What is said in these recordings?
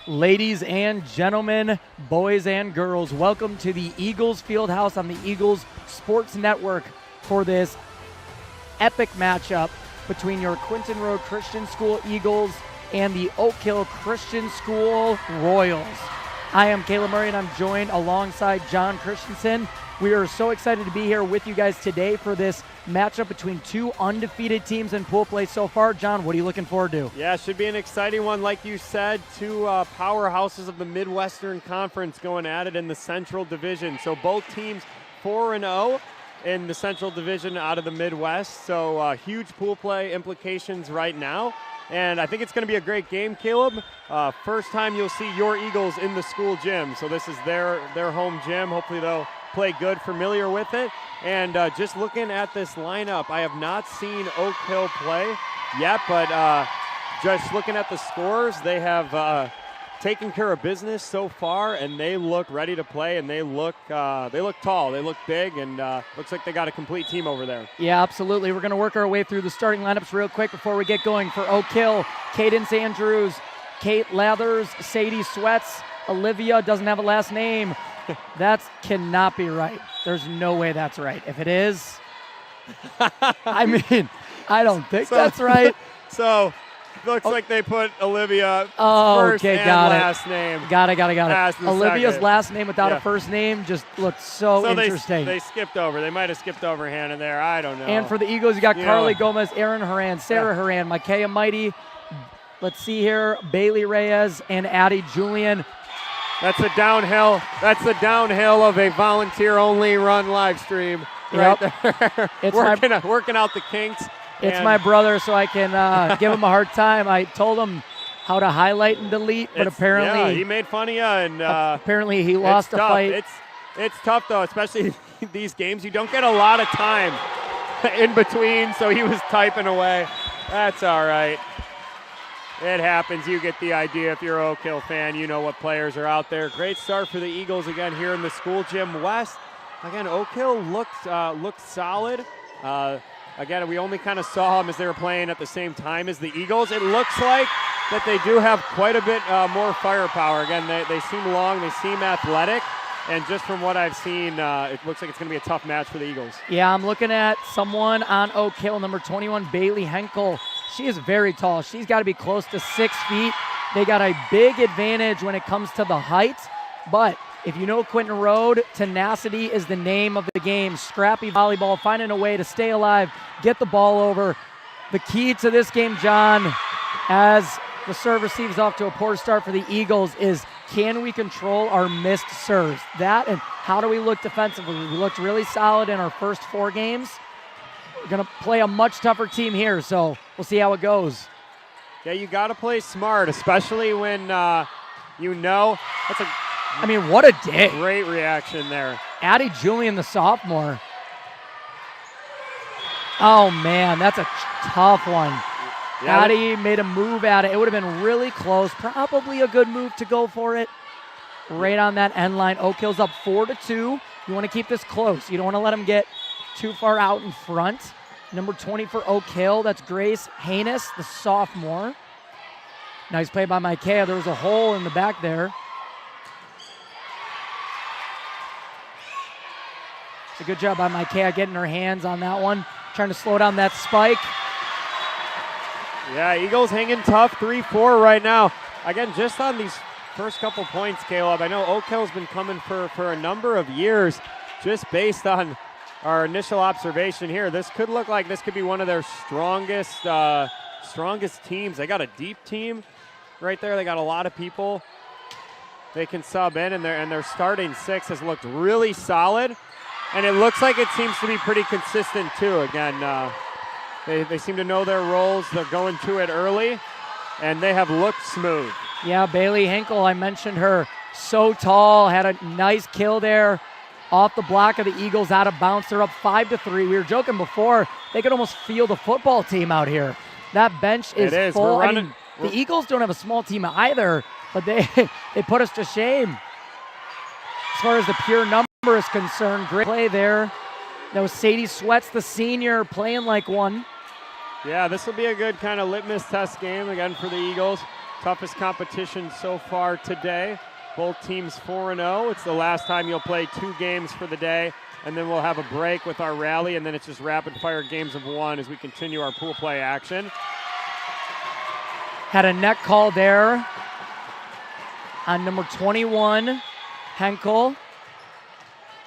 Ladies and gentlemen, boys and girls, welcome to the Eagles Fieldhouse on the Eagles Sports Network for this epic matchup between your Quentin Road Christian School Eagles and the Oakhill Christian School Royals. I am Caleb Murray, and I'm joined alongside John Christensen. We are so excited to be here with you guys today for this matchup between two undefeated teams in pool play so far. John, what are you looking forward to? Yeah, it should be an exciting one. Like you said, two powerhouses of the Midwestern Conference going at it in the Central Division. So both teams 4-0 in the Central Division out of the Midwest. So huge pool play implications right now. And I think it's going to be a great game, Caleb. First time you'll see your Eagles in the school gym. So this is their home gym. Hopefully they'll play good, familiar with it. And just looking at this lineup, I have not seen Oakhill play yet, but just looking at the scores, they have taken care of business so far, and they look ready to play, and they look tall, they look big, and looks like they got a complete team over there. Yeah, absolutely. We're going to work our way through the starting lineups real quick before we get going. For Oakhill, Cadence Andrews, Kate Lathers, Sadie Sweats, Olivia doesn't have a last name. That cannot be right. There's no way that's right. If it is, I mean, I don't think that's right. So, looks like they put Olivia first and last name. Got it. Olivia's second. Last name without a first name just looked so interesting. They skipped over. They might have skipped over Hannah there. I don't know. And for the Eagles, you got Carly Gomez, Aaron Horan, Sarah Horan, Micaiah Mighty. Let's see here, Bailey Reyes and Addie Julian. That's the downhill. That's the downhill of a volunteer-only run live stream right there. It's working out the kinks. It's my brother, so I can give him a hard time. I told him how to highlight and delete, but apparently he made fun of you, and apparently he lost a fight. It's tough though, especially these games. You don't get a lot of time in between, so he was typing away. That's all right. It happens. You get the idea. If you're an Oakhill fan, you know what players are out there. Great start for the Eagles again here in the school gym west. Again, Oakhill looked solid. Again, we only kind of saw them as they were playing at the same time as the Eagles. It looks like that they do have quite a bit more firepower. Again, they seem long, they seem athletic, and just from what I've seen, it looks like it's going to be a tough match for the Eagles. Yeah, I'm looking at someone on Oakhill, number 21, Bailey Henkel. She is very tall. She's got to be close to 6 feet. They got a big advantage when it comes to the height, but if you know Quentin Road, tenacity is the name of the game. Scrappy volleyball, finding a way to stay alive, get the ball over. The key to this game, John, as the serve receives off to a poor start for the Eagles, is can we control our missed serves? That and how do we look defensively? We looked really solid in our first 4 games. We're going to play a much tougher team here, so we'll see how it goes. Yeah, you got to play smart, especially when you know that's I mean, what a day. Great reaction there. Addie Julian, the sophomore. Oh, man, that's a tough one. Yeah, Addie made a move at it. It would have been really close. Probably a good move to go for it. Right on that end line. Oakhill's up 4-2. You want to keep this close. You don't want to let them get too far out in front. Number 20 for Oakhill, that's Grace Haynes, the sophomore. Nice play by Micaiah. There was a hole in the back there. It's a good job by Micaiah getting her hands on that one, trying to slow down that spike. Yeah, Eagles hanging tough, 3-4 right now. Again, just on these first couple points, Caleb, I know Oakhill's been coming for a number of years, just based on our initial observation here. This could look like this could be one of their strongest teams. They got a deep team right there. They got a lot of people they can sub in, and their starting 6 has looked really solid. And it looks like it seems to be pretty consistent too. Again, they seem to know their roles. They're going to it early, and they have looked smooth. Yeah, Bailey Henkel, I mentioned her. So tall, had a nice kill there off the block of the Eagles, out of bounds. They're up 5-3. We were joking before, they could almost field a football team out here. That bench is full. The Eagles don't have a small team either, but they put us to shame. As far as the pure number is concerned, great play there. That was Sadie Sweats, the senior, playing like one. Yeah, this will be a good kind of litmus test game again for the Eagles. Toughest competition so far today. Both teams 4-0. It's the last time you'll play 2 games for the day, and then we'll have a break with our rally, and then it's just rapid-fire games of 1 as we continue our pool play action. Had a neck call there on number 21, Henkel.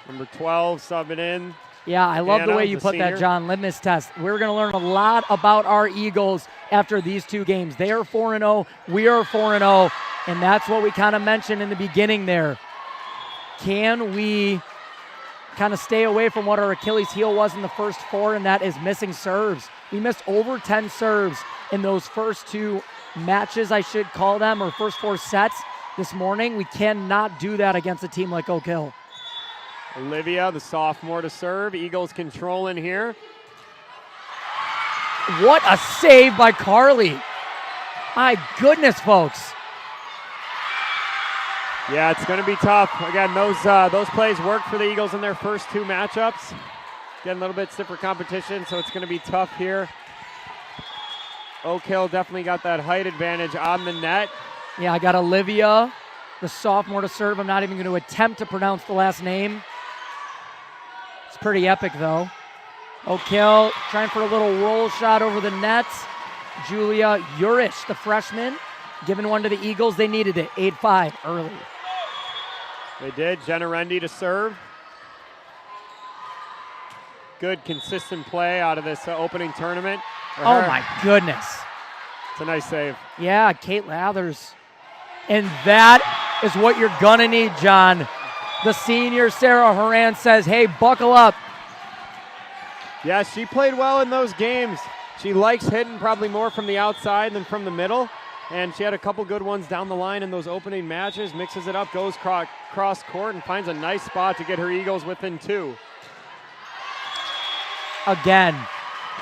Number 12 subbing in. Yeah, I love the way you put that, John. Litmus test. We're going to learn a lot about our Eagles after these 2 games. They are 4-0. We are 4-0. And that's what we kind of mentioned in the beginning there. Can we kind of stay away from what our Achilles heel was in the first 4, and that is missing serves. We missed over 10 serves in those first 2 matches, I should call them, or first 4 sets this morning. We cannot do that against a team like Oakhill. Olivia, the sophomore, to serve. Eagles controlling here. What a save by Carly. My goodness, folks. Yeah, it's going to be tough. Again, those plays worked for the Eagles in their first 2 matchups. Again, a little bit stiffer competition, so it's going to be tough here. Oakhill definitely got that height advantage on the net. Yeah, I got Olivia, the sophomore, to serve. I'm not even going to attempt to pronounce the last name. It's pretty epic, though. Oakhill trying for a little roll shot over the nets. Julia Urish, the freshman, giving one to the Eagles. They needed it, 8-5 early. They did. Jenna Rendy to serve. Good, consistent play out of this opening tournament. Oh, my goodness. It's a nice save. Yeah, Kate Lathers. And that is what you're going to need, John. The senior, Sarah Horan, says, hey, buckle up. Yeah, she played well in those games. She likes hitting probably more from the outside than from the middle. And she had a couple good ones down the line in those opening matches, mixes it up, goes cross court, and finds a nice spot to get her Eagles within 2. Again,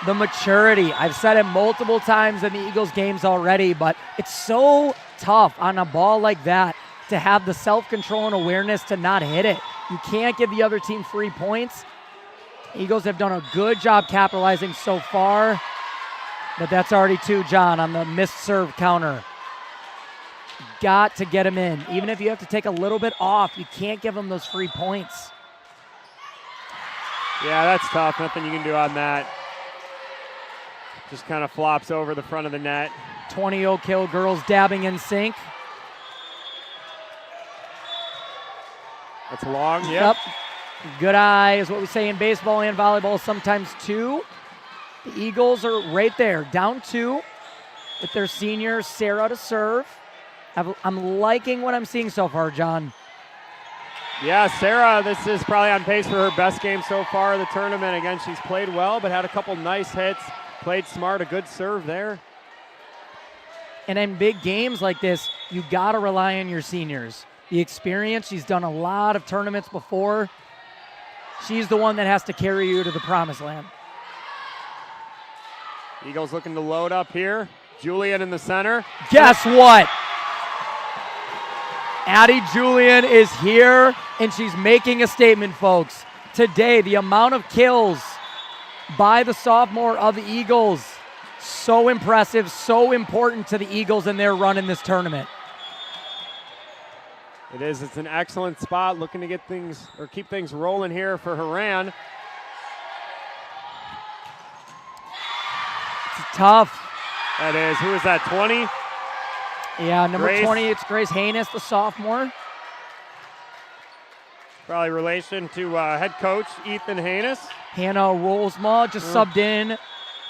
the maturity. I've said it multiple times in the Eagles games already, but it's so tough on a ball like that to have the self-control and awareness to not hit it. You can't give the other team free points. Eagles have done a good job capitalizing so far, but that's already 2, John, on the missed serve counter. Got to get him in. Even if you have to take a little bit off, you can't give them those free points. Yeah, that's tough. Nothing you can do on that. Just kind of flops over the front of the net. 20 Oakhill girls dabbing in sync. That's long. Yep. Good eye is what we say in baseball and volleyball, sometimes 2. The Eagles are right there, down 2 with their senior Sarah to serve. I'm liking what I'm seeing so far, John. Yeah, Sarah, this is probably on pace for her best game so far of the tournament. Again, she's played well, but had a couple nice hits, played smart, a good serve there. And in big games like this, you got to rely on your seniors. The experience, she's done a lot of tournaments before. She's the one that has to carry you to the promised land. Eagles looking to load up here. Julian in the center. Guess what? Addie Julian is here, and she's making a statement, folks. Today, the amount of kills by the sophomore of the Eagles, so impressive, so important to the Eagles in their run in this tournament. It is. It's an excellent spot, looking to get things or keep things rolling here for Haran. It's tough. That is. Who is that, 20? Yeah, number Grace. 20, it's Grace Haynes, the sophomore. Probably relation to head coach Ethan Haynes. Hannah Rolsma just subbed in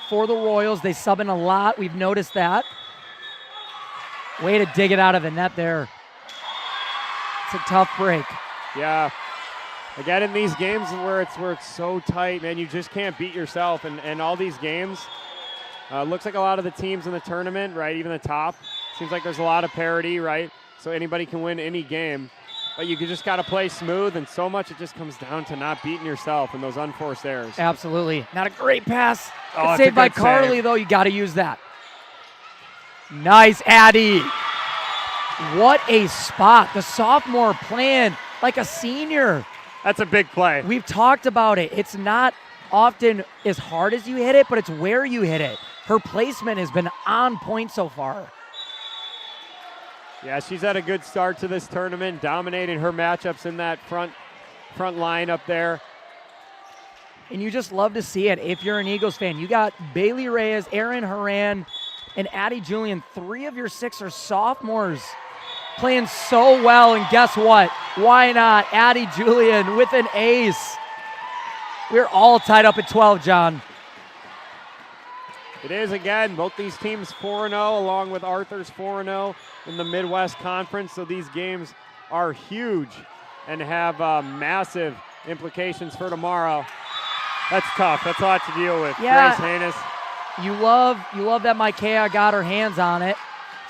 for the Royals. They sub in a lot. We've noticed that. Way to dig it out of the net there. It's a tough break. Yeah. Again, in these games where it's so tight, man, you just can't beat yourself. And all these games, looks like a lot of the teams in the tournament, right, even the top, seems like there's a lot of parity, right? So anybody can win any game. But you just got to play smooth, and so much it just comes down to not beating yourself in those unforced errors. Absolutely. Not a great pass. Oh, Saved by Carly, save. though. You got to use that. Nice, Addie. What a spot. The sophomore playing like a senior. That's a big play. We've talked about it. It's not often as hard as you hit it, but it's where you hit it. Her placement has been on point so far. Yeah, she's had a good start to this tournament, dominating her matchups in that front line up there. And you just love to see it if you're an Eagles fan. You got Bailey Reyes, Erin Horan, and Addie Julian. 3 of your 6 are sophomores playing so well. And guess what? Why not? Addie Julian with an ace. We're all tied up at 12, John. It is again, both these teams 4-0, along with Arthur's 4-0 in the Midwest Conference. So these games are huge and have massive implications for tomorrow. That's tough. That's a lot to deal with. Yeah. Grace Haynes. You love that Micaiah got her hands on it.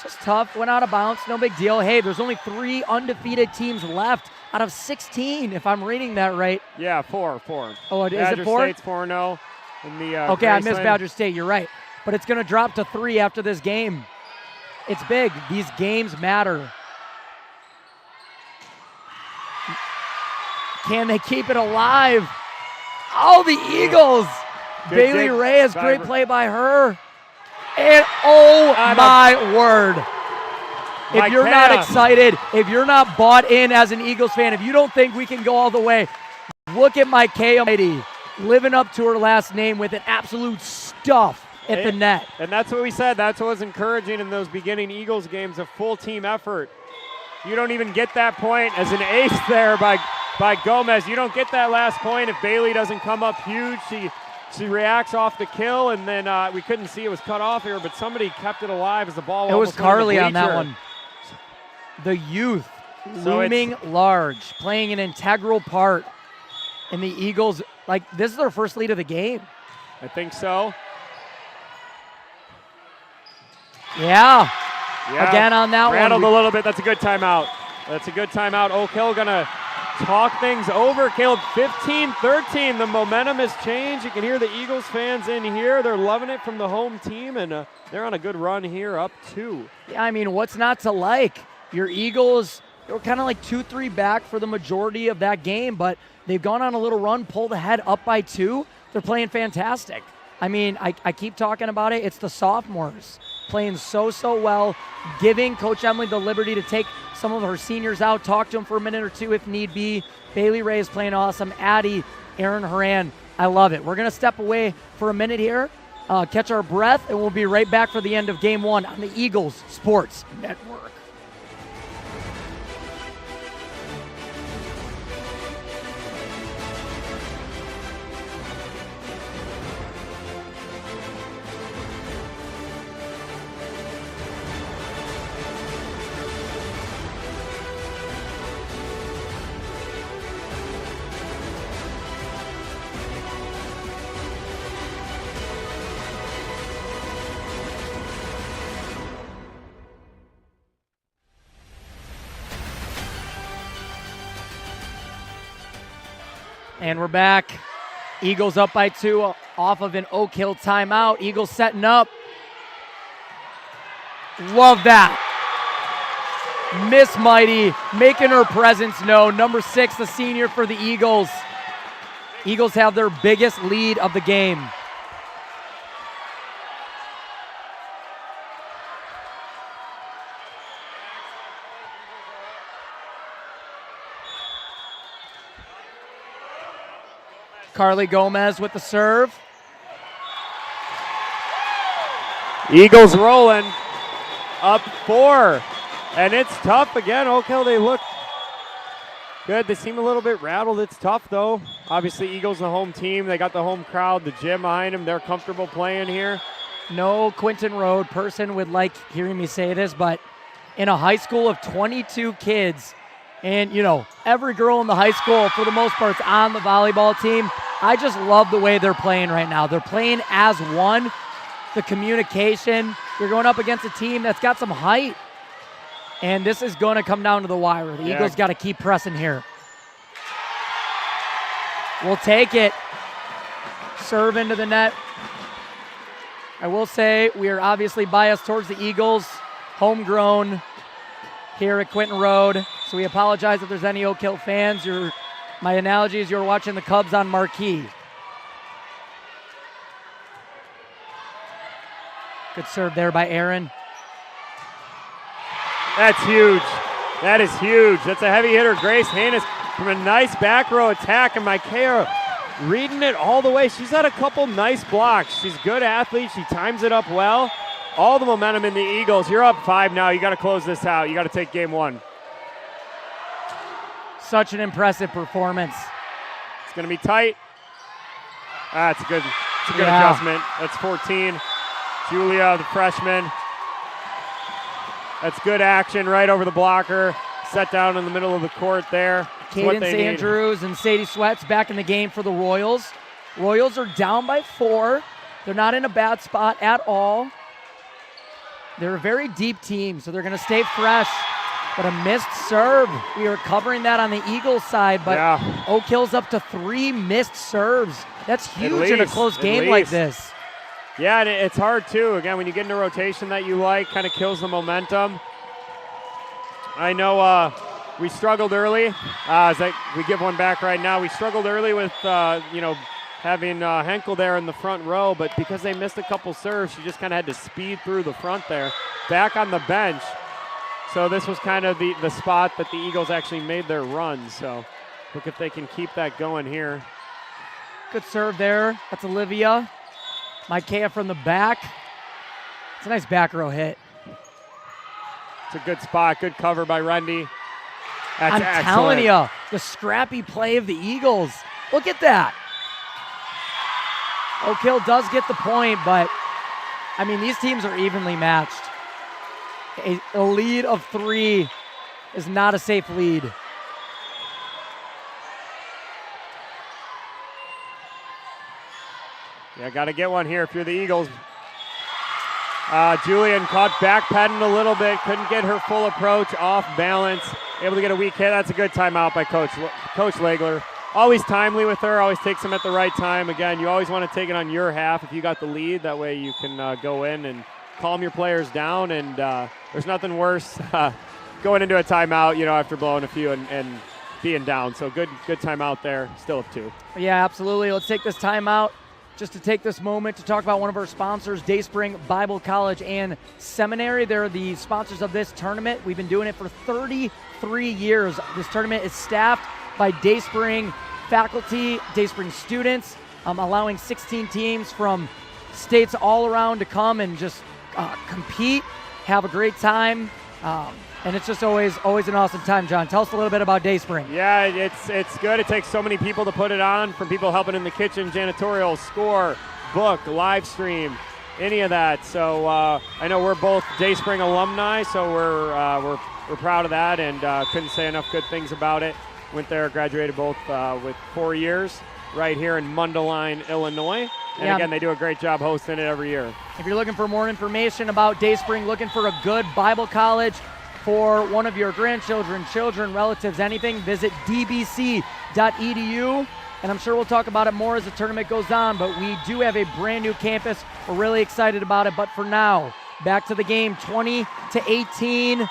Just tough. Went out of bounds. No big deal. Hey, there's only 3 undefeated teams left out of 16, if I'm reading that right. Yeah, 4. Oh, is Badger it 4? State's 4-0 in the okay, I missed Graceland. Badger State. You're right. But it's going to drop to 3 after this game. It's big. These games matter. Can they keep it alive? Oh, the Eagles. Good Bailey dig Reyes, by great play by her. And oh my word. If you're not excited, if you're not bought in as an Eagles fan, if you don't think we can go all the way, look at Micaiah living up to her last name with an absolute stuff at the net. And that's what we said. That's what was encouraging in those beginning Eagles games, a full team effort. You don't even get that point as an ace there by Gomez. You don't get that last point if Bailey doesn't come up huge. She reacts off the kill, and then we couldn't see it was cut off here, but somebody kept it alive as the ball It was almost went in the Carly on that bleacher. one. The youth So looming large, playing an integral part in the Eagles. Like, this is their first lead of the game. I think so. Yeah. Again on that Rattled one. a little bit. That's a good timeout. That's a good timeout. Oakhill going to talk things over. Caleb, 15-13. The momentum has changed. You can hear the Eagles fans in here. They're loving it from the home team, and they're on a good run here, up 2. Yeah, I mean, what's not to like? Your Eagles, they were kind of like 2-3 back for the majority of that game, but they've gone on a little run, pulled ahead up by 2. They're playing fantastic. I mean, I keep talking about it. It's the sophomores playing so well, giving Coach Emily the liberty to take some of her seniors out, talk to them for a minute or 2 if need be. Bailey Ray is playing awesome. Addie, Erin Horan, I love it. We're going to step away for a minute here, catch our breath, and we'll be right back for the end of Game 1 on the Eagles Sports Network. And we're back. Eagles up by 2 off of an Oakhill timeout. Eagles setting up. Love that. Miss Mighty making her presence known. Number 6, the senior for the Eagles. Eagles have their biggest lead of the game. Carly Gomez with the serve. Eagles rolling, up 4. And it's tough again. Oakhill, they look good. They seem a little bit rattled. It's tough, though. Obviously, Eagles the home team. They got the home crowd, the gym behind them. They're comfortable playing here. No Quentin Road person would like hearing me say this, but in a high school of 22 kids, and, you know, every girl in the high school, for the most part, is on the volleyball team. I just love the way they're playing right now. They're playing as one. The communication. You're going up against a team that's got some height. And this is going to come down to the wire. The Eagles got to keep pressing here. We'll take it. Serve into the net. I will say we are obviously biased towards the Eagles. Homegrown here at Quentin Road. So we apologize if there's any Oakhill fans. My analogy is you're watching the Cubs on Marquee. Good serve there by Aaron. That's huge. That is huge. That's a heavy hitter. Grace Hannes from a nice back row attack, and Micaiah reading it all the way. She's had a couple nice blocks. She's a good athlete. She times it up well. All the momentum in the Eagles. You're up 5 now. You got to close this out. You got to take game 1. Such an impressive performance. It's going to be tight. That's a good adjustment. That's 14. Julia, the freshman. That's good action right over the blocker. Set down in the middle of the court there. Cadence Andrews and Sadie Sweats back in the game for the Royals. Royals are down by 4. They're not in a bad spot at all. They're a very deep team, so they're going to stay fresh. But a missed serve. We are covering that on the Eagles side, but Oakhill's up to 3 missed serves. That's huge in a close game like this. Yeah, and it's hard too. Again, when you get in a rotation that you like, kind of kills the momentum. I know we struggled early. We give one back right now. We struggled early with, having Henkel there in the front row, but because they missed a couple serves, she just kind of had to speed through the front there. Back on the bench. So this was kind of the spot that the Eagles actually made their run. So look if they can keep that going here. Good serve there. That's Olivia. Micaiah from the back. It's a nice back row hit. It's a good spot. Good cover by Rendy. That's I'm excellent. telling you, the scrappy play of the Eagles. Look at that. Oakhill does get the point, but, I mean, these teams are evenly matched. A lead of 3 is not a safe lead. Yeah, got to get one here if you're the Eagles. Julian caught backpedaling a little bit, couldn't get her full approach, off balance, able to get a weak hit. That's a good timeout by Coach Legler. Always timely with her, always takes them at the right time. Again, you always want to take it on your half if you got the lead. That way you can go in and calm your players down, and there's nothing worse going into a timeout, after blowing a few and being down. So good timeout there, still up 2. Yeah, absolutely. Let's take this timeout just to take this moment to talk about one of our sponsors, Dayspring Bible College and Seminary. They're the sponsors of this tournament. We've been doing it for 33 years. This tournament is staffed by Dayspring faculty, Dayspring students, allowing 16 teams from states all around to come and just compete, have a great time, and it's just always an awesome time. John, tell us a little bit about Dayspring. Yeah, it's good. It takes so many people to put it on, from people helping in the kitchen, janitorial, score, book, live stream, any of that. So I know we're both Dayspring alumni, so we're proud of that, and couldn't say enough good things about it. Went there, graduated both with 4 years right here in Mundelein, Illinois. And again, they do a great job hosting it every year. If you're looking for more information about Dayspring, looking for a good Bible college for one of your grandchildren, children, relatives, anything, visit dbc.edu. And I'm sure we'll talk about it more as the tournament goes on, but we do have a brand new campus. We're really excited about it. But for now, back to the game, 20-18.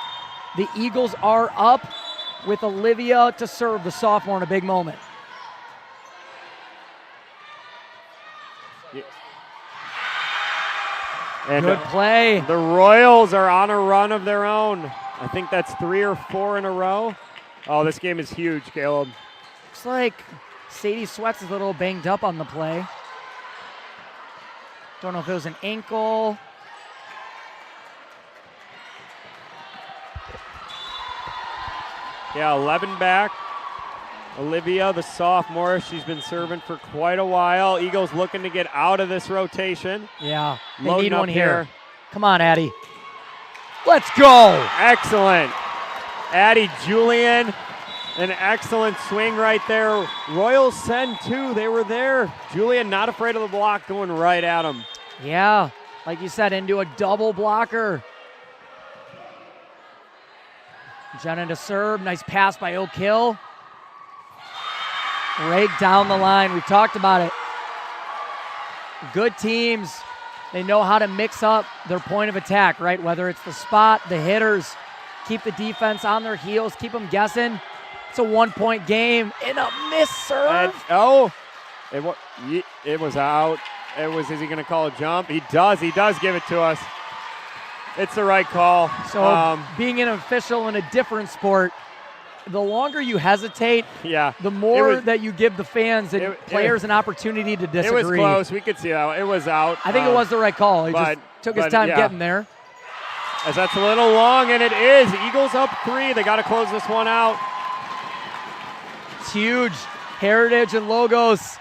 The Eagles are up with Olivia to serve, the sophomore, in a big moment. And good play. The Royals are on a run of their own. I think that's 3 or 4 in a row. Oh, this game is huge, Caleb. Looks like Sadie Sweats is a little banged up on the play. Don't know if it was an ankle. Yeah, 11 back. Olivia, the sophomore, she's been serving for quite a while. Eagles looking to get out of this rotation. Yeah, they Loading need one up here. Come on, Addie. Let's go. Excellent. Addie Julian, an excellent swing right there. Royals send 2. They were there. Julian not afraid of the block, going right at him. Yeah, like you said, into a double blocker. Jenna to serve. Nice pass by Oakhill. Right down the line. We talked about it. Good teams. They know how to mix up their point of attack, right? Whether it's the spot, the hitters, keep the defense on their heels, keep them guessing. It's a 1-point game in a missed serve. It was out. Is he going to call a jump? He does. He does give it to us. It's the right call. So being an official in a different sport, the longer you hesitate, the more that you give the fans and players an opportunity to disagree. It was close. We could see that. It was out. I think it was the right call. He just took his time getting there. As that's a little long, and it is. Eagles up 3. They got to close this one out. It's huge. Heritage and Logos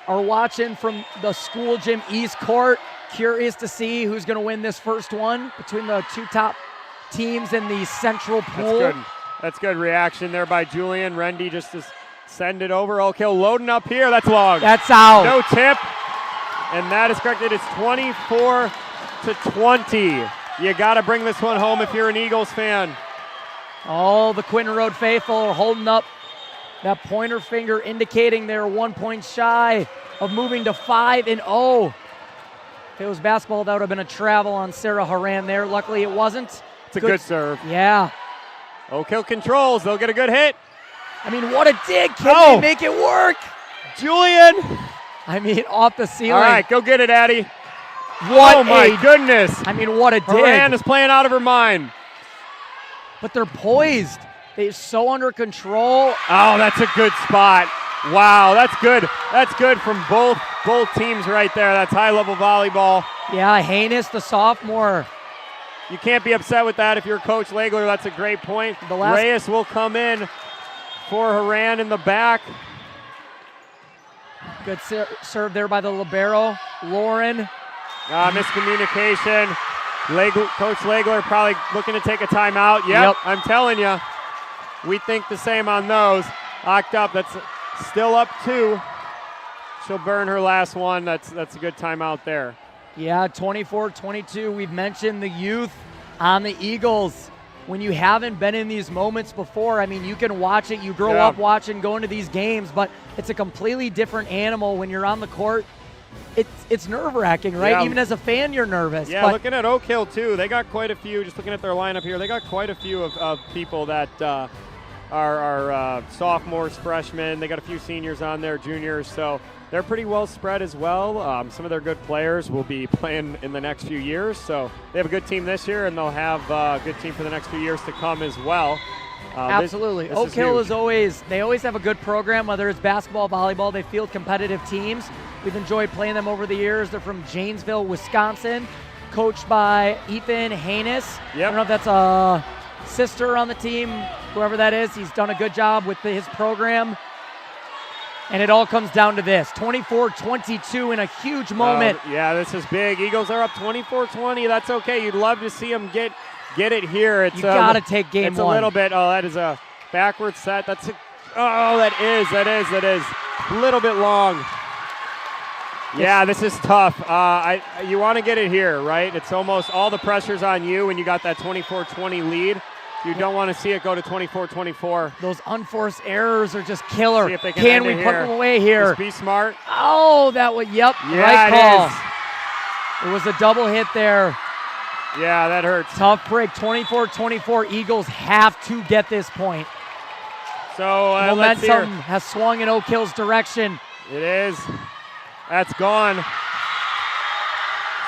are watching from the school gym East Court. Curious to see who's going to win this first one between the two top teams in the central pool. That's good reaction there by Julian. Rendy just to send it over. Oakhill loading up here. That's long. That's out. No tip. And that is correct. It is 24-20. You got to bring this one home if you're an Eagles fan. All the Quentin Road faithful are holding up that pointer finger indicating they're 1 point shy of moving to 5-0. If it was basketball, that would have been a travel on Sarah Haran there. Luckily, it wasn't. It's a good serve. Yeah. Oakhill controls. They'll get a good hit. I mean, what a dig. Can they make it work? Julian. I mean, off the ceiling. All right, go get it, Addie. What my goodness. I mean, what a dig. Haran is playing out of her mind. But they're poised. They're so under control. Oh, that's a good spot. Wow, that's good. That's good from both teams right there. That's high-level volleyball. Yeah, Haynes, the sophomore. You can't be upset with that if you're Coach Legler. That's a great point. Reyes will come in for Haran in the back. Good serve there by the libero, Lauren. Miscommunication. Coach Legler probably looking to take a timeout. Yep. I'm telling you, we think the same on those. Locked up. That's still up 2. She'll burn her last one. That's a good timeout there. Yeah, 24-22. We've mentioned the youth on the Eagles. When you haven't been in these moments before, I mean, you can watch it. You grow up watching, going to these games, but it's a completely different animal when you're on the court. It's nerve-wracking, right? Yeah. Even as a fan, you're nervous. Yeah, looking at Oakhill, too, they got quite a few, just looking at their lineup here, they got quite a few of people that are sophomores, freshmen. They got a few seniors on there, juniors, so they're pretty well spread as well. Some of their good players will be playing in the next few years, so they have a good team this year, and they'll have a good team for the next few years to come as well. Absolutely. Oakhill is always have a good program, whether it's basketball, volleyball. They field competitive teams. We've enjoyed playing them over the years. They're from Janesville, Wisconsin, coached by Ethan Haynes. I don't know if that's a sister on the team, whoever that is. He's done a good job with his program. And it all comes down to this, 24-22 in a huge moment. Yeah, this is big. Eagles are up 24-20. That's okay. You'd love to see them get it here. You got to take game it's one. It's a little bit. Oh, that is a backward set. That is a little bit long. Yeah, this is tough. You want to get it here, right? It's almost all the pressure's on you when you got that 24-20 lead. You don't want to see it go to 24-24. Those unforced errors are just killer. See if they can we put them away here? Just be smart. Oh, that was, right call. It was a double hit there. Yeah, that hurts. Tough break, 24-24. Eagles have to get this point. So momentum has swung in Oakhill's direction. It is. That's gone.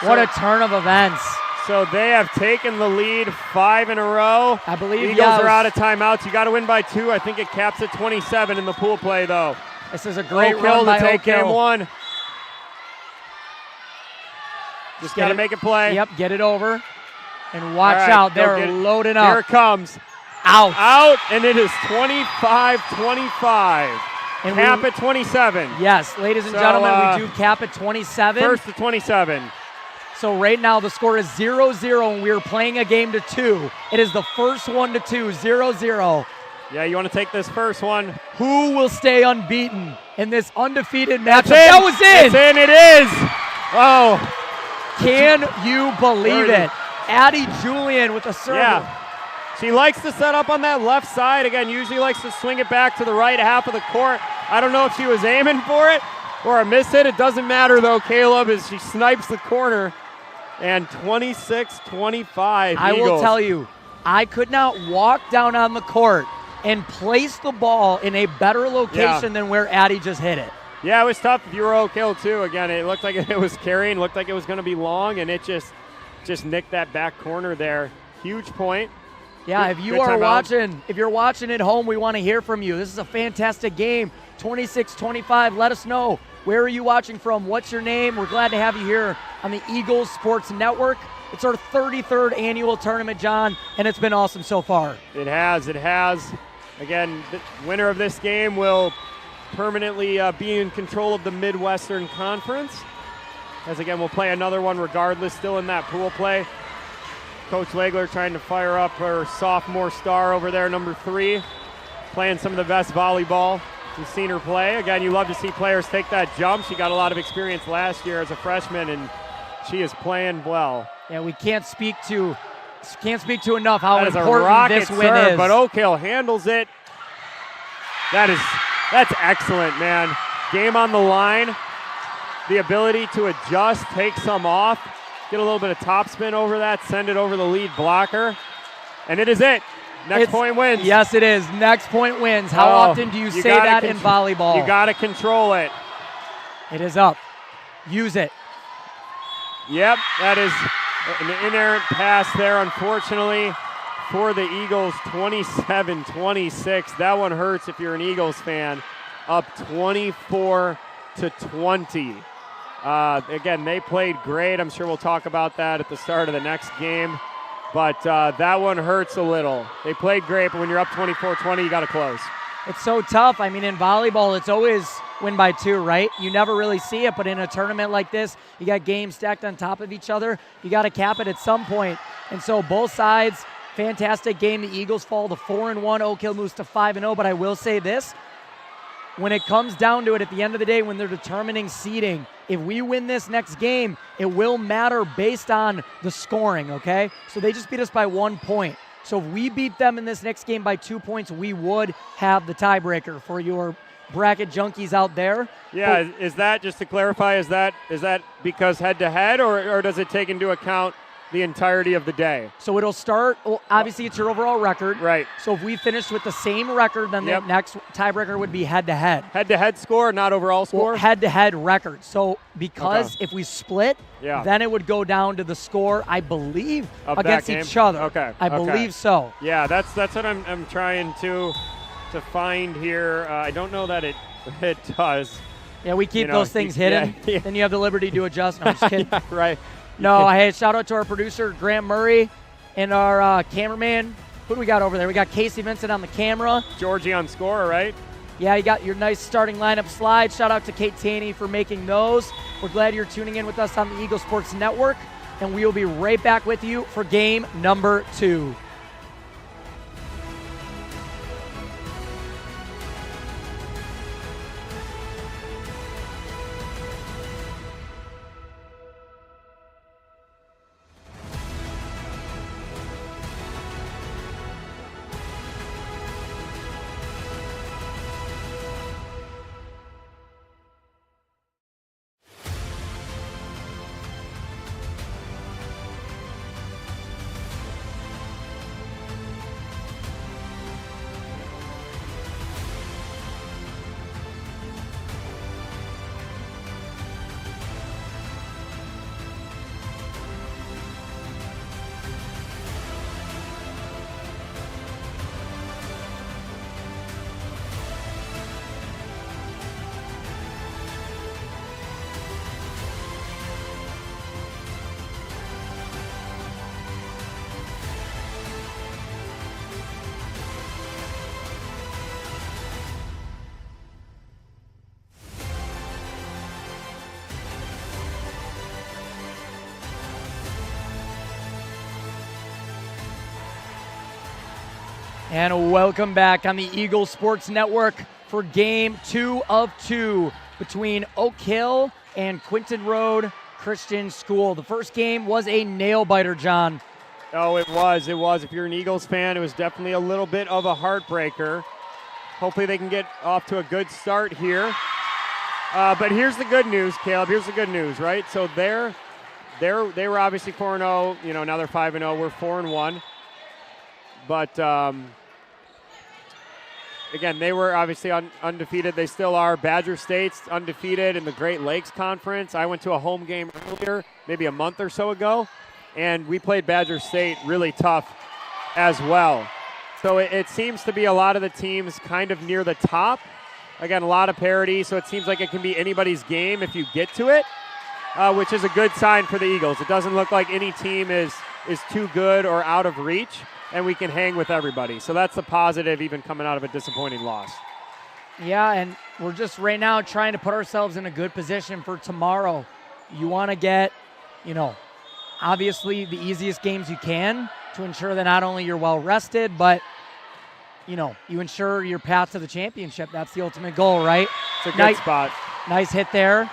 What a turn of events. So they have taken the lead 5 in a row. I believe Eagles are out of timeouts. You got to win by 2. I think it caps at 27 in the pool play, though. This is a great run by to take Oakhill. game 1. Just got to make it play. Yep, get it over. And watch out. They're loading up. Here it comes. Out, and it is 25-25. And cap at 27. Yes, ladies and gentlemen, we do cap at 27. First to 27. So right now the score is 0-0, and we are playing a game to 2. It is the first one to 2, 0-0. Yeah, you want to take this first one. Who will stay unbeaten in this undefeated matchup? That was in. It's in. It is. Oh. Can you believe it? Addie Julian with a serve. Yeah. She likes to set up on that left side. Again, usually likes to swing it back to the right half of the court. I don't know if she was aiming for it or a miss hit. It doesn't matter, though, Caleb, as she snipes the corner. And 26-25 I Eagles. will tell you, I could not walk down on the court and place the ball in a better location than where Addie just hit it. Yeah, it was tough if you were Oakhill, too. Again, it looked like it was carrying, looked like it was going to be long, and it just just nicked that back corner there. Huge point. Yeah, Good if you are timeout. watching, if you're watching at home, we want to hear from you. This is a fantastic game. 26-25. Let us know. Where are you watching from? What's your name? We're glad to have you here on the Eagles Sports Network. It's our 33rd annual tournament, John, and it's been awesome so far. It has. Again, the winner of this game will permanently be in control of the Midwestern Conference. As again, we'll play another one regardless, still in that pool play. Coach Legler trying to fire up her sophomore star over there, number 3, playing some of the best volleyball we've seen her play. Again, you love to see players take that jump. She got a lot of experience last year as a freshman, and she is playing well. Yeah, we can't speak to enough how That is important a rocket this win serve, is. but Oakhill handles it. That's excellent, man. Game on the line. The ability to adjust, take some off, get a little bit of topspin over that, send it over the lead blocker, and it is it. Next point wins. Yes, it is. Next point wins. How often do you say that in volleyball? You got to control it. It is up. Use it. Yep, that is an inerrant pass there, unfortunately, for the Eagles, 27-26. That one hurts if you're an Eagles fan. Up 24-20. Again, they played great. I'm sure we'll talk about that at the start of the next game. But that one hurts a little. They played great, but when you're up 24-20, you got to close. It's so tough. I mean, in volleyball, it's always win by 2, right? You never really see it, but in a tournament like this, you got games stacked on top of each other. You got to cap it at some point. And so both sides, fantastic game. The Eagles fall to 4-1. Oakhill moves to 5-0. But I will say this. When it comes down to it, at the end of the day, when they're determining seeding, if we win this next game, it will matter based on the scoring, okay? So they just beat us by 1 point. So if we beat them in this next game by 2 points, we would have the tiebreaker for your bracket junkies out there. Yeah, is that, just to clarify, is that because head-to-head, or does it take into account the entirety of the day? So it'll start, well, obviously it's your overall record. Right. So if we finish with the same record, then the next tiebreaker would be head-to-head. Head-to-head score, not overall score? Well, head-to-head record. So because if we split, then it would go down to the score, I believe, of against each other. Okay. I believe so. Yeah, that's what I'm trying to find here. I don't know that it does. Yeah, we keep those things hidden. Yeah. Then you have the liberty to adjust. No, I'm just kidding. Yeah, right. No, hey, shout out to our producer, Grant Murray, and our cameraman. Who do we got over there? We got Casey Vincent on the camera. Georgie on score, right? Yeah, you got your nice starting lineup slide. Shout out to Kate Taney for making those. We're glad you're tuning in with us on the Eagle Sports Network, and we will be right back with you for game number 2. And welcome back on the Eagle Sports Network for game 2 of 2 between Oakhill and Quentin Road Christian School. The first game was a nail-biter, John. Oh, it was. If you're an Eagles fan, it was definitely a little bit of a heartbreaker. Hopefully they can get off to a good start here. But here's the good news, Caleb. Here's the good news, right? So they were obviously 4-0. You know, now they're 5-0. We're 4-1. But again, they were obviously undefeated. They still are. Badger State's undefeated in the Great Lakes Conference. I went to a home game earlier, maybe a month or so ago. and we played Badger State really tough as well. So it seems to be a lot of the teams kind of near the top. Again, a lot of parity, so it seems like it can be anybody's game if you get to it, which is a good sign for the Eagles. It doesn't look like any team is too good or out of reach, and we can hang with everybody. So that's a positive even coming out of a disappointing loss. Yeah, and we're just right now trying to put ourselves in a good position for tomorrow. You want to get, obviously the easiest games you can to ensure that not only you're well rested, but, you ensure your path to the championship. That's the ultimate goal, right? It's a good spot. Nice hit there.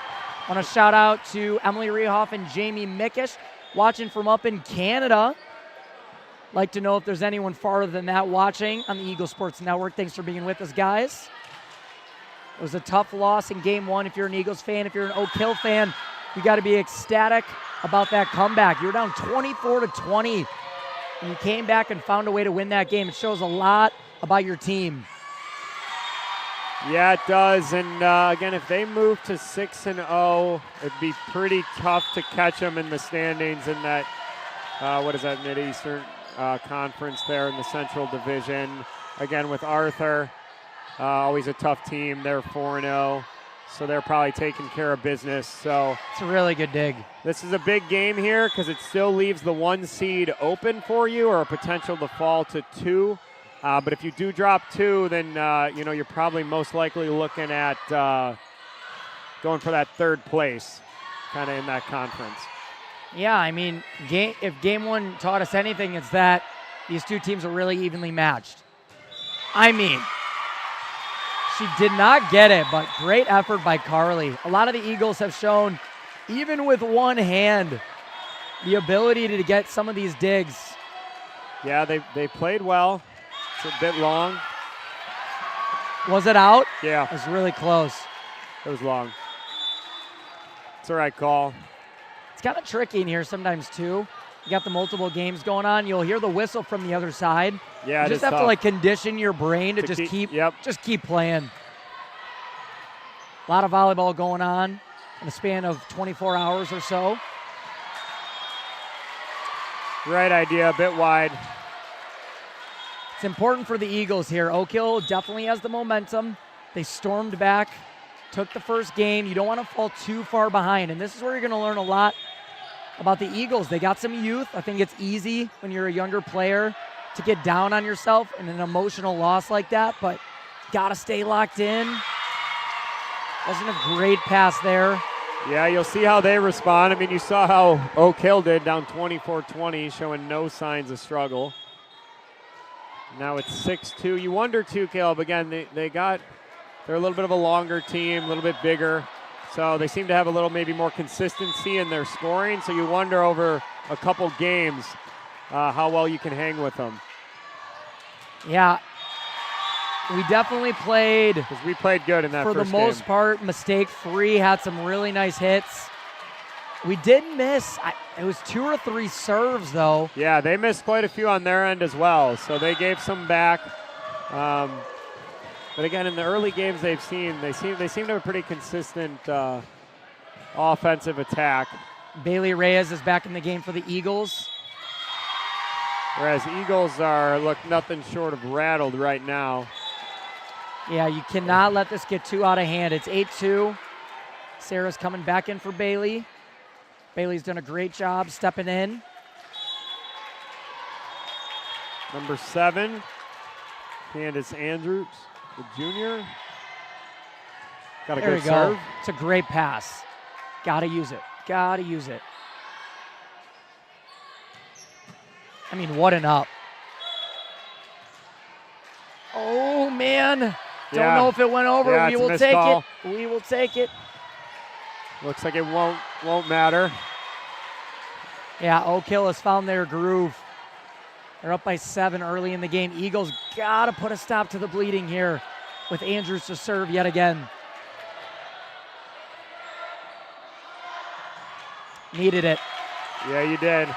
Want to shout out to Emily Rehoff and Jamie Mickish watching from up in Canada. Like to know if there's anyone farther than that watching on the Eagle Sports Network. Thanks for being with us, guys. It was a tough loss in game one. If you're an Eagles fan, if you're an Oakhill fan, you got to be ecstatic about that comeback. You were down 24-20, and you came back and found a way to win that game. It shows a lot about your team. Yeah, it does. And again, if they move to 6-0, it'd be pretty tough to catch them in the standings in that, Mid-Eastern Conference there in the Central Division. Again, with Arthur. Always a tough team. They're 4-0, so they're probably taking care of business. So it's a really good dig. This is a big game here because it still leaves the 1 seed open for you or a potential to fall to 2. But if you do drop 2, then you're probably most likely looking at going for that 3rd place, kind of in that conference. Yeah, I mean, if game one taught us anything, it's that these two teams are really evenly matched. I mean, she did not get it, but great effort by Carly. A lot of the Eagles have shown, even with one hand, the ability to get some of these digs. Yeah, they played well. It's a bit long. Was it out? Yeah. It was really close. It was long. It's the right call. It's kind of tricky in here sometimes, too. You got the multiple games going on. You'll hear the whistle from the other side. Yeah, you just have tough. to condition your brain to just keep playing. A lot of volleyball going on in a span of 24 hours or so. Right idea, a bit wide. It's important for the Eagles here. Oakhill definitely has the momentum. They stormed back, took the first game. You don't want to fall too far behind, and this is where you're going to learn a lot about the Eagles. They got some youth. I think it's easy when you're a younger player to get down on yourself in an emotional loss like that, but got to stay locked in. Wasn't a great pass there. Yeah, you'll see how they respond. I mean, you saw how Oakhill did, down 24-20, showing no signs of struggle. Now it's 6-2. You wonder too, Caleb, again, they're a little bit of a longer team, a little bit bigger. So they seem to have a little maybe more consistency in their scoring. So you wonder over a couple games how well you can hang with them. Yeah, we definitely played. Because we played good in that for first the most game. part, mistake-free, had some really nice hits. We did miss, it was 2 or 3 serves, though. Yeah, they missed quite a few on their end as well. So they gave some back. But again, in the early games they seem to have a pretty consistent offensive attack. Bailey Reyes is back in the game for the Eagles. Whereas Eagles look nothing short of rattled right now. Yeah, you cannot let this get too out of hand. It's 8-2. Sarah's coming back in for Bailey. Bailey's done a great job stepping in. Number 7, Candace Andrews, the junior. Got a There good we go. serve. It's a great pass. Got to use it. Got to use it. I mean, what an up. Oh, man. Don't know if it went over. Yeah, We it's a will missed take call. it. We will take it. Looks like it won't matter. Yeah, Oakhill has found their groove. They're up by 7 early in the game. Eagles got to put a stop to the bleeding here with Andrews to serve yet again. Needed it. Yeah, you did.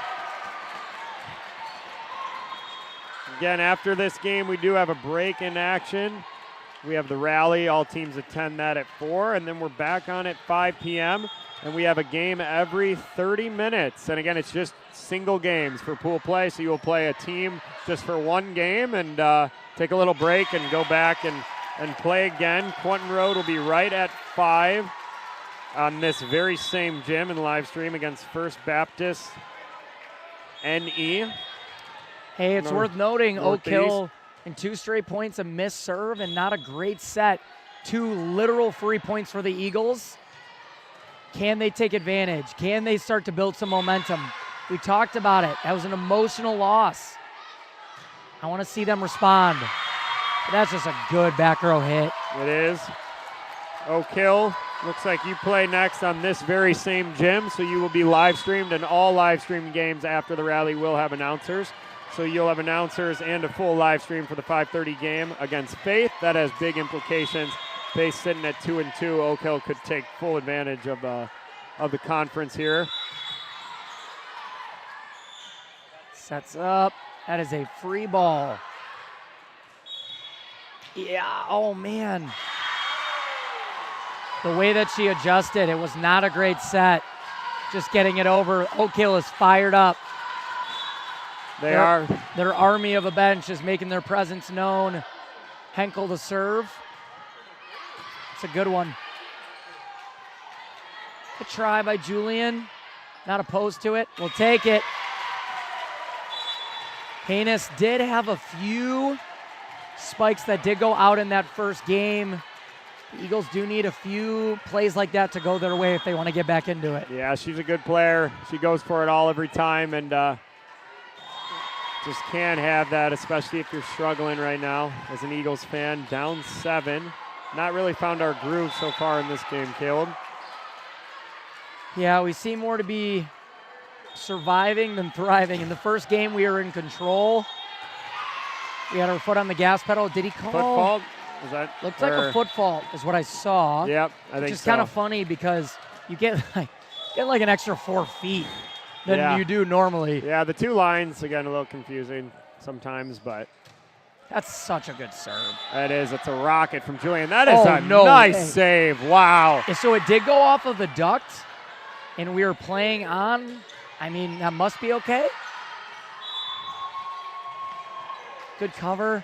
Again, after this game, we do have a break in action. We have the rally. All teams attend that at 4, and then we're back on at 5 p.m. And we have a game every 30 minutes. And again, it's just single games for pool play. So you'll play a team just for one game and take a little break and go back and play again. Quentin Road will be right at 5 on this very same gym and live stream against First Baptist NE. Hey, it's worth noting Oakhill Northeast. in 2 straight points, a missed serve, and not a great set. 2 literal free points for the Eagles. Can they take advantage? Can they start to build some momentum? We talked about it. That was an emotional loss. I want to see them respond. But that's just a good back row hit. It is. Oakhill, looks like you play next on this very same gym, so you will be live streamed, and all live stream games after the rally will have announcers. So you'll have announcers and a full live stream for the 5:30 game against Faith. That has big implications. Faith sitting at 2-2. Oakhill could take full advantage of the conference here. Sets up. That is a free ball. Yeah, oh man. The way that she adjusted, it was not a great set. Just getting it over. Oakhill is fired up. Their army of a bench is making their presence known. Henkel to serve. It's a good one. A try by Julian. Not opposed to it. We'll take it. Haynes did have a few spikes that did go out in that first game. The Eagles do need a few plays like that to go their way if they want to get back into it. Yeah, she's a good player. She goes for it all every time, and just can't have that, especially if you're struggling right now as an Eagles fan. Down 7. Not really found our groove so far in this game, Caleb. Yeah, we seem more to be surviving than thriving. In the first game, we were in control. We had our foot on the gas pedal. Did he call? Foot fault? Is that? Looks like a foot fault is what I saw. Yep, I think so. Which is kind of funny because you get like an extra 4 feet than you do normally. Yeah, the 2 lines, again, a little confusing sometimes, but. That's such a good serve. That is. It's a rocket from Julian. That is nice save. Wow. So it did go off of the duct, and we were playing on. I mean, that must be okay. Good cover.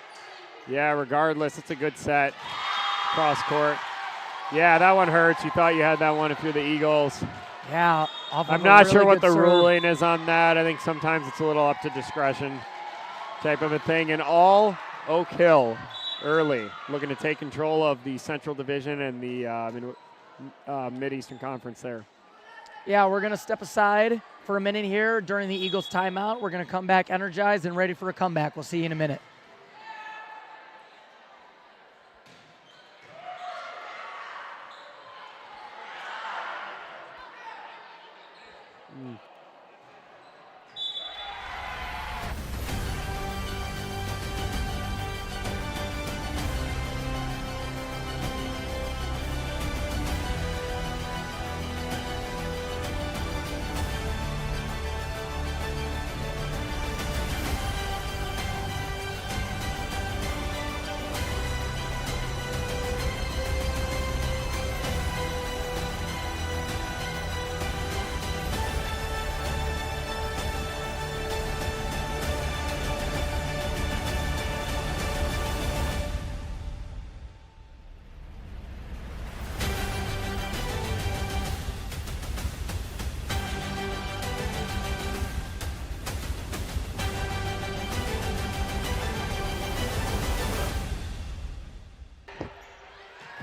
Yeah, regardless, it's a good set. Cross court. Yeah, that one hurts. You thought you had that one if you're the Eagles. Yeah. I'm not sure what the ruling is on that. I think sometimes it's a little up to discretion type of a thing. And all Oakhill early, looking to take control of the Central Division and the Mid-Eastern Conference there. Yeah, we're going to step aside for a minute here during the Eagles timeout. We're going to come back energized and ready for a comeback. We'll see you in a minute.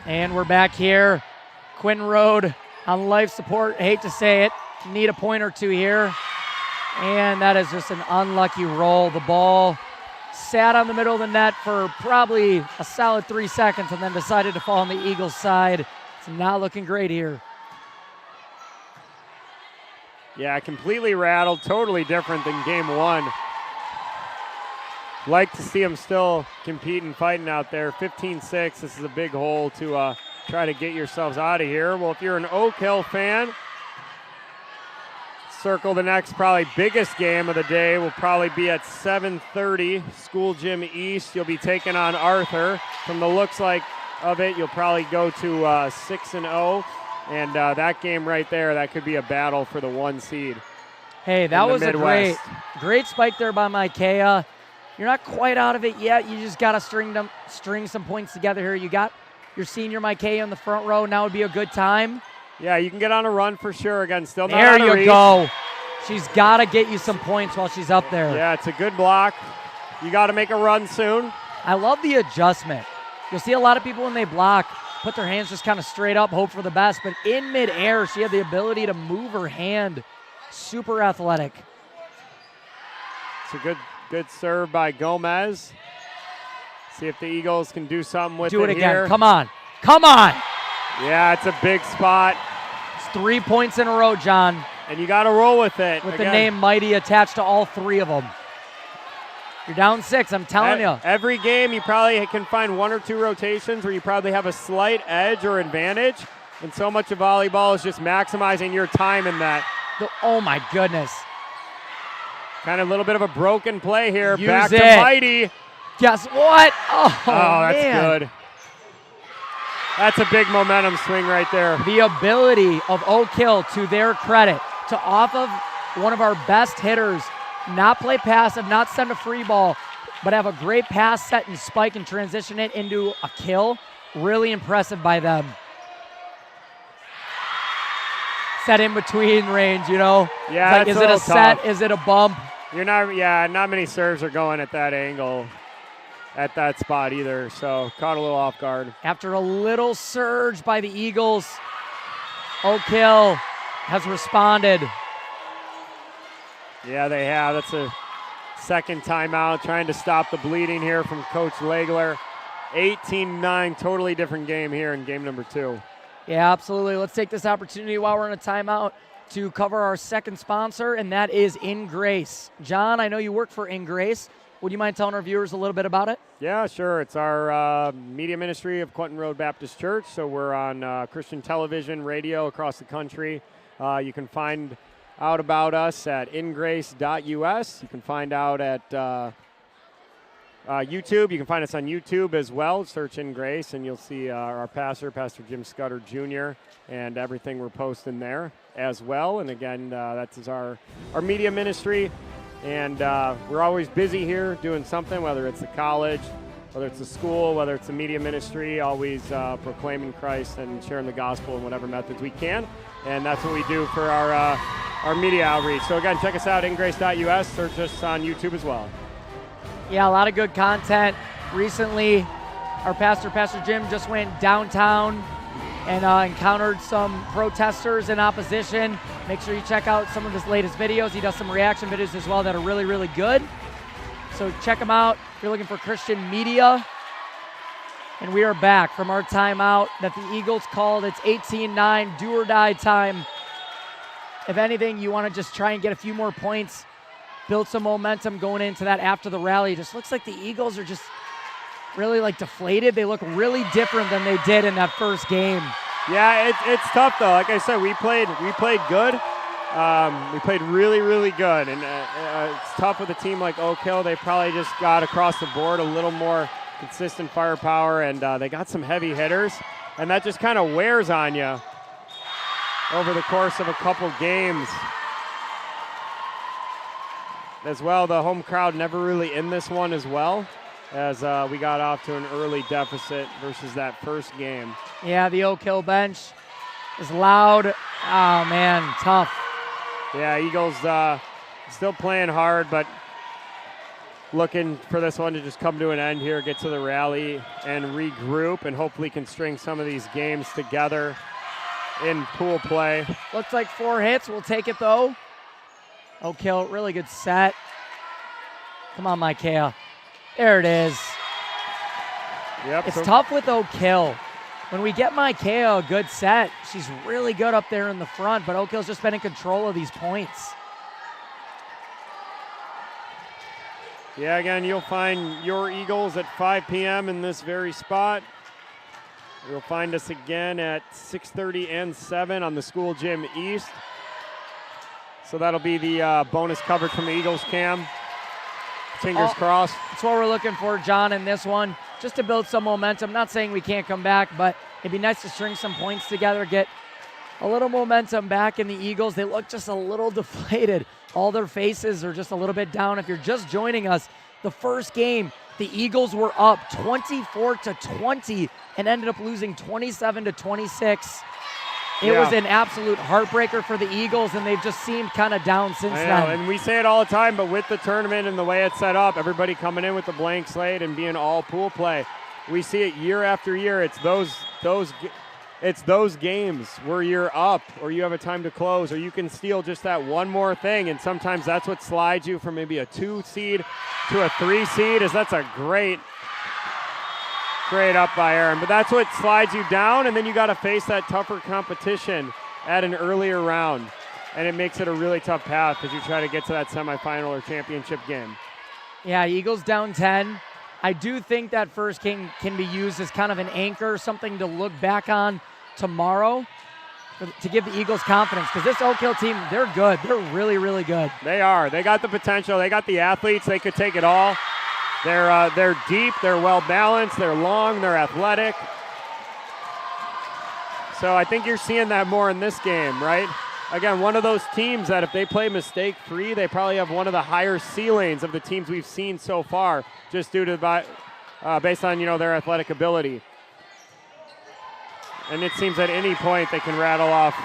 And we're back here. Quentin Road on life support. Hate to say it. Need a point or two here. And that is just an unlucky roll. The ball sat on the middle of the net for probably a solid 3 seconds and then decided to fall on the Eagles' side. It's not looking great here. Yeah, completely rattled. Totally different than game 1. Like to see them still competing, fighting out there. 15-6, this is a big hole to try to get yourselves out of here. Well, if you're an Oakhill fan, circle the next probably biggest game of the day. Will probably be at 7:30, School Gym East. You'll be taking on Arthur. From the looks like of it, you'll probably go to 6-0. And that game right there, that could be a battle for the 1 seed. Hey, that was Midwest. a great spike there by Micaiah. You're not quite out of it yet. You just got to string some points together here. You got your senior Micaiah in the front row. Now would be a good time. Yeah, you can get on a run for sure. Again, still not there on a you reach. go. She's got to get you some points while she's up there. Yeah, it's a good block. You got to make a run soon. I love the adjustment. You'll see a lot of people when they block put their hands just kind of straight up, hope for the best. But in midair, she had the ability to move her hand. Super athletic. It's a good serve by Gomez. See if the Eagles can do something with it. Do it again. Here. Come on. Come on. Yeah, it's a big spot. It's 3 points in a row, John. And you got to roll with it. With again. the name Mighty attached to all 3 of them. You're down 6, I'm telling you. Every game, you probably can find 1 or 2 rotations where you probably have a slight edge or advantage. And so much of volleyball is just maximizing your time in that. Oh, my goodness. Kind of a little bit of a broken play here. Use Back it. to Mighty. Guess what? Oh, that's man. good. That's a big momentum swing right there. The ability of Oakhill, to their credit, to off of one of our best hitters, not play passive, not send a free ball, but have a great pass set and spike and transition it into a kill. Really impressive by them. Set in between range, you know? Yeah, like, it's is it a set? tough. Is it a bump? Not many serves are going at that angle, at that spot either. So caught a little off guard. After a little surge by the Eagles, Oakhill has responded. Yeah, they have. That's a second timeout, trying to stop the bleeding here from Coach Legler. 18-9, totally different game here in game number 2. Yeah, absolutely. Let's take this opportunity while we're in a timeout to cover our second sponsor, and that is In Grace. John, I know you work for In Grace. Would you mind telling our viewers a little bit about it? Yeah, sure. It's our media ministry of Quentin Road Baptist Church. So we're on Christian television, radio across the country. You can find out about us at ingrace.us. You can find out at YouTube. You can find us on YouTube as well. Search In Grace, and you'll see our pastor, Pastor Jim Scudder Jr., and everything we're posting there as well. And again, that's our media ministry. And we're always busy here doing something, whether it's the college, whether it's the school, whether it's the media ministry, always proclaiming Christ and sharing the gospel in whatever methods we can. And that's what we do for our media outreach. So again, check us out, ingrace.us. Search us on YouTube as well. Yeah, a lot of good content. Recently, our pastor, Pastor Jim, just went downtown and encountered some protesters in opposition. Make sure you check out some of his latest videos. He does some reaction videos as well that are really, really good. So check them out if you're looking for Christian media. And we are back from our timeout that the Eagles called. It's 18-9, do or die time. If anything, you want to just try and get a few more points, build some momentum going into that after the rally. It just looks like the Eagles are just really like deflated. They look really different than they did in that first game. Yeah, it's tough though. Like I said, we played good. We played really, really good, and it's tough with a team like Oakhill. They probably just got across the board a little more consistent firepower, and they got some heavy hitters, and that just kind of wears on you over the course of a couple games. As well, the home crowd never really in this one as well, as we got off to an early deficit versus that first game. Yeah, the Oakhill bench is loud. Oh, man, tough. Yeah, Eagles still playing hard, but looking for this one to just come to an end here, get to the rally and regroup, and hopefully can string some of these games together in pool play. Looks like 4 hits. We'll take it, though. Oakhill, really good set. Come on, Micaiah. There it is. Yep. It's tough with Oakhill. When we get Micaiah a good set, she's really good up there in the front, but Oakhill's just been in control of these points. Yeah, again, you'll find your Eagles at 5 p.m. in this very spot. You'll find us again at 6:30 and 7 on the School Gym East. So that'll be the bonus coverage from the Eagles cam. Fingers crossed. That's what we're looking for, John, in this one, just to build some momentum. Not saying we can't come back, but it'd be nice to string some points together, get a little momentum back in the Eagles. They look just a little deflated. All their faces are just a little bit down. If you're just joining us, the first game, the Eagles were up 24-20 and ended up losing 27-26. It was an absolute heartbreaker for the Eagles, and they've just seemed kind of down since then. And we say it all the time, but with the tournament and the way it's set up, everybody coming in with a blank slate and being all pool play, we see it year after year. It's those games where you're up or you have a time to close or you can steal just that one more thing, and sometimes that's what slides you from maybe a 2 seed to a 3 seed. That's a great up by Aaron, but that's what slides you down, and then you got to face that tougher competition at an earlier round, and it makes it a really tough path as you try to get to that semifinal or championship game. Yeah, Eagles down 10. I do think that first game can be used as kind of an anchor, something to look back on tomorrow to give the Eagles confidence, because this Oakhill team, they're good. They're really, really good. They are. They got the potential. They got the athletes. They could take it all. They're deep, they're well-balanced, they're long, they're athletic. So I think you're seeing that more in this game, right? Again, one of those teams that if they play mistake-free, they probably have one of the higher ceilings of the teams we've seen so far, just due to based on their athletic ability. And it seems at any point they can rattle off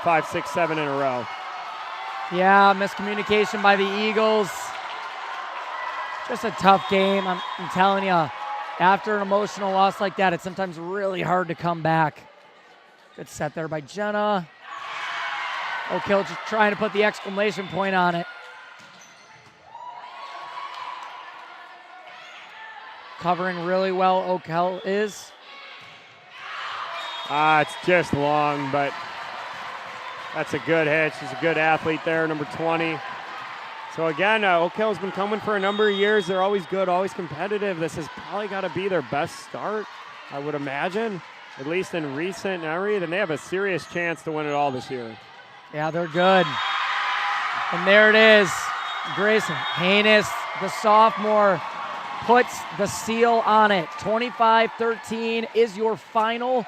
5, 6, 7 in a row. Yeah, miscommunication by the Eagles. Just a tough game. I'm telling you, after an emotional loss like that, it's sometimes really hard to come back. Good set there by Jenna. Oakhill just trying to put the exclamation point on it. Covering really well, Oakhill is. It's just long, but that's a good hit. She's a good athlete there, number 20. So again, Oakhill's been coming for a number of years. They're always good, always competitive. This has probably got to be their best start, I would imagine, at least in recent memory. Then they have a serious chance to win it all this year. Yeah, they're good. And there it is. Grace Haynes, the sophomore, puts the seal on it. 25-13 is your final.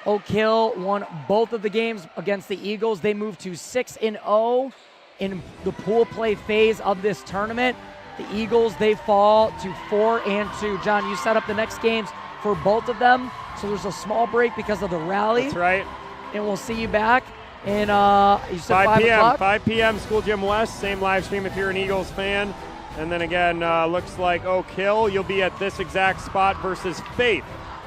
Oakhill won both of the games against the Eagles. They moved to 6-0. In the pool play phase of this tournament. The Eagles, they fall to 4-2. John, you set up the next games for both of them, so there's a small break because of the rally. That's right. And we'll see you back in, you said 5 p.m. o'clock? 5 p.m. School Gym West, same live stream if you're an Eagles fan. And then again, looks like Oakhill, you'll be at this exact spot versus Faith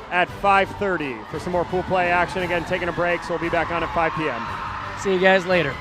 at 5:30 for some more pool play action. Again, taking a break, so we'll be back on at 5 p.m. See you guys later.